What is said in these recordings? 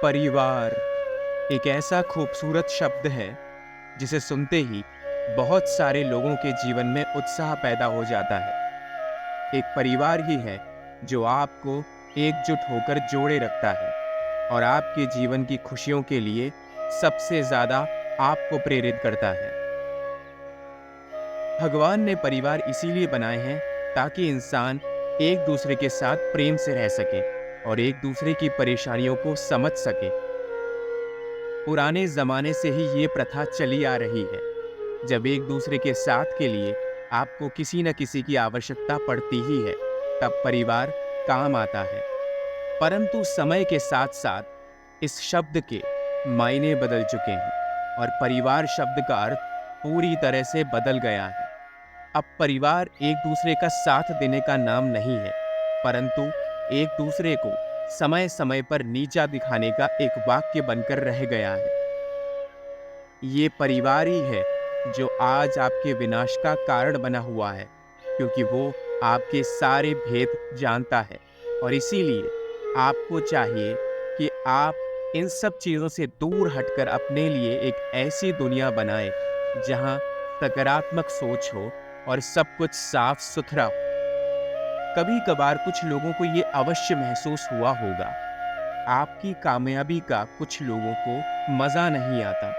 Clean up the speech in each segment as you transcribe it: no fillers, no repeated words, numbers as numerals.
परिवार एक ऐसा खूबसूरत शब्द है जिसे सुनते ही बहुत सारे लोगों के जीवन में उत्साह पैदा हो जाता है। एक परिवार ही है जो आपको एकजुट होकर जोड़े रखता है और आपके जीवन की खुशियों के लिए सबसे ज्यादा आपको प्रेरित करता है। भगवान ने परिवार इसीलिए बनाए हैं ताकि इंसान एक दूसरे के साथ प्रेम से रह सके और एक दूसरे की परेशानियों को समझ सके। पुराने जमाने से ही ये प्रथा चली आ रही है। जब एक दूसरे के साथ के लिए आपको किसी न किसी की आवश्यकता पड़ती ही है, तब परिवार काम आता है। परंतु समय के साथ साथ इस शब्द के मायने बदल चुके हैं और परिवार शब्द का अर्थ पूरी तरह से बदल गया है। अब परिवार एक दूसरे का साथ देने का नाम नहीं है, परंतु एक दूसरे को समय समय पर नीचा दिखाने का एक वाक्य बनकर रह गया है। ये परिवार ही है जो आज आपके विनाश का कारण बना हुआ है, क्योंकि वो आपके सारे भेद जानता है और इसीलिए आपको चाहिए कि आप इन सब चीज़ों से दूर हटकर अपने लिए एक ऐसी दुनिया बनाएं जहां सकारात्मक सोच हो और सब कुछ साफ सुथरा हो। कभी कभार कुछ लोगों को ये अवश्य महसूस हुआ होगा, आपकी कामयाबी का कुछ लोगों को मज़ा नहीं आता।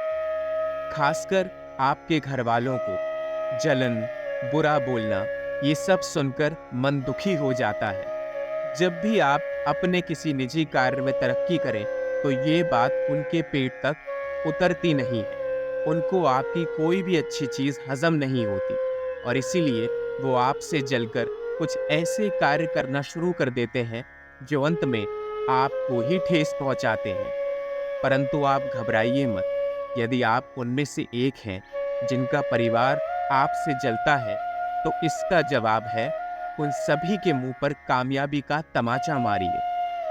खासकर आपके घर वालों को जलन, बुरा बोलना, ये सब सुनकर मन दुखी हो जाता है। जब भी आप अपने किसी निजी कार्य में तरक्की करें तो ये बात उनके पेट तक उतरती नहीं है। उनको आपकी कोई भी अच्छी चीज़ हजम नहीं होती और इसीलिए वो आपसे जलकर कुछ ऐसे कार्य करना शुरू कर देते हैं जो अंत में आपको ही ठेस पहुंचाते हैं। परंतु आप घबराइए मत। यदि आप उनमें से एक हैं जिनका परिवार आपसे जलता है, तो इसका जवाब है उन सभी के मुंह पर कामयाबी का तमाचा मारिए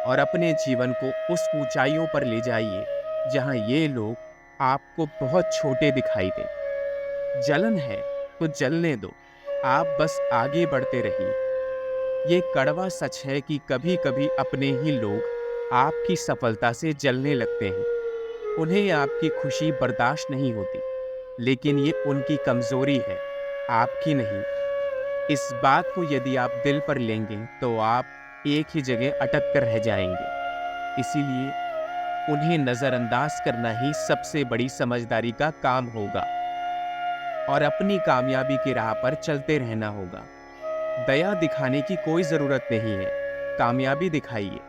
और अपने जीवन को उस ऊंचाइयों पर ले जाइए जहां ये लोग आपको बहुत छोटे दिखाई दें। जलन है तो जलने दो, आप बस आगे बढ़ते रहिए। ये कड़वा सच है कि कभी कभी अपने ही लोग आपकी सफलता से जलने लगते हैं। उन्हें आपकी खुशी बर्दाश्त नहीं होती, लेकिन ये उनकी कमजोरी है, आपकी नहीं। इस बात को यदि आप दिल पर लेंगे तो आप एक ही जगह अटक कर रह जाएंगे। इसीलिए उन्हें नजरअंदाज करना ही सबसे बड़ी समझदारी का काम होगा और अपनी कामयाबी की राह पर चलते रहना होगा। दया दिखाने की कोई जरूरत नहीं है, कामयाबी दिखाइए।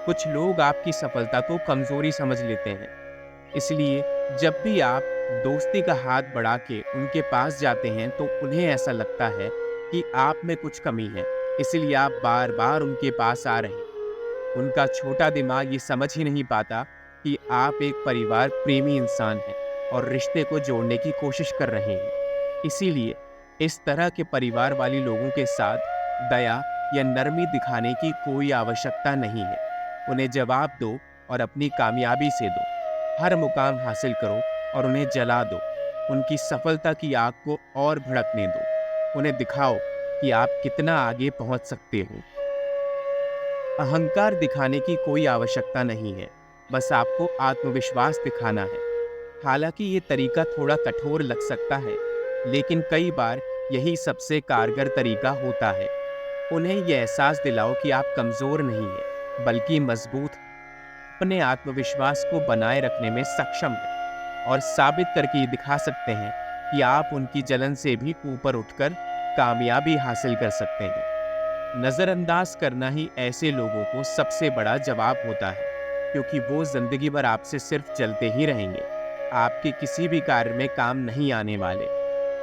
कुछ लोग आपकी सफलता को कमजोरी समझ लेते हैं, इसलिए जब भी आप दोस्ती का हाथ बढ़ा के उनके पास जाते हैं तो उन्हें ऐसा लगता है कि आप में कुछ कमी है, इसलिए आप बार बार उनके पास आ रहे हैं। उनका छोटा दिमाग ये समझ ही नहीं पाता कि आप एक परिवार प्रेमी इंसान हैं और रिश्ते को जोड़ने की कोशिश कर रहे हैं। इसीलिए इस तरह के परिवार वाली लोगों के साथ दया या नरमी दिखाने की कोई आवश्यकता नहीं है। उन्हें जवाब दो और अपनी कामयाबी से दो। हर मुकाम हासिल करो और उन्हें जला दो। उनकी सफलता की आग को और भड़कने दो। उन्हें दिखाओ कि आप कितना आगे पहुंच सकते हो। अहंकार दिखाने की कोई आवश्यकता नहीं है, बस आपको आत्मविश्वास दिखाना है। हालांकि ये तरीका थोड़ा कठोर लग सकता है, लेकिन कई बार यही सबसे कारगर तरीका होता है। उन्हें यह एहसास दिलाओ कि आप कमजोर नहीं हैं, बल्कि मजबूत, अपने आत्मविश्वास को बनाए रखने में सक्षम हैं और साबित करके ये दिखा सकते हैं कि आप उनकी जलन से भी ऊपर उठकर कामयाबी हासिल कर सकते हैं। नजरअंदाज करना ही ऐसे लोगों को सबसे बड़ा जवाब होता है, क्योंकि वो जिंदगी भर आपसे सिर्फ जलते ही रहेंगे, आपके किसी भी कार्य में काम नहीं आने वाले।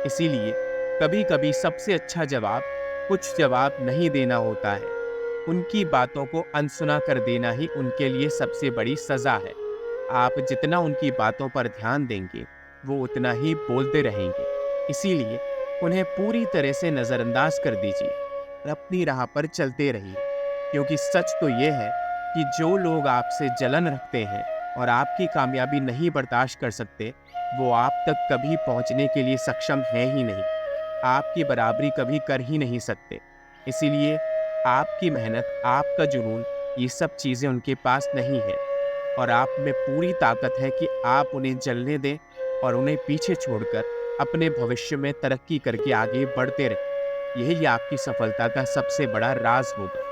इसीलिए कभी कभी सबसे अच्छा जवाब कुछ जवाब नहीं देना होता है। उनकी बातों को अनसुना कर देना ही उनके लिए सबसे बड़ी सजा है। आप जितना उनकी बातों पर ध्यान देंगे, वो उतना ही बोलते रहेंगे। इसीलिए उन्हें पूरी तरह से नजरअंदाज कर दीजिए और अपनी राह पर चलते रहिए, क्योंकि सच तो ये है कि जो लोग आपसे जलन रखते हैं और आपकी कामयाबी नहीं बर्दाश्त कर सकते, वो आप तक कभी पहुंचने के लिए सक्षम है ही नहीं, आपकी बराबरी कभी कर ही नहीं सकते। इसीलिए आपकी मेहनत, आपका जुनून, ये सब चीज़ें उनके पास नहीं है। और आप में पूरी ताकत है कि आप उन्हें जलने दें और उन्हें पीछे छोड़कर अपने भविष्य में तरक्की करके आगे बढ़ते रहें। यही आपकी सफलता का सबसे बड़ा राज होगा।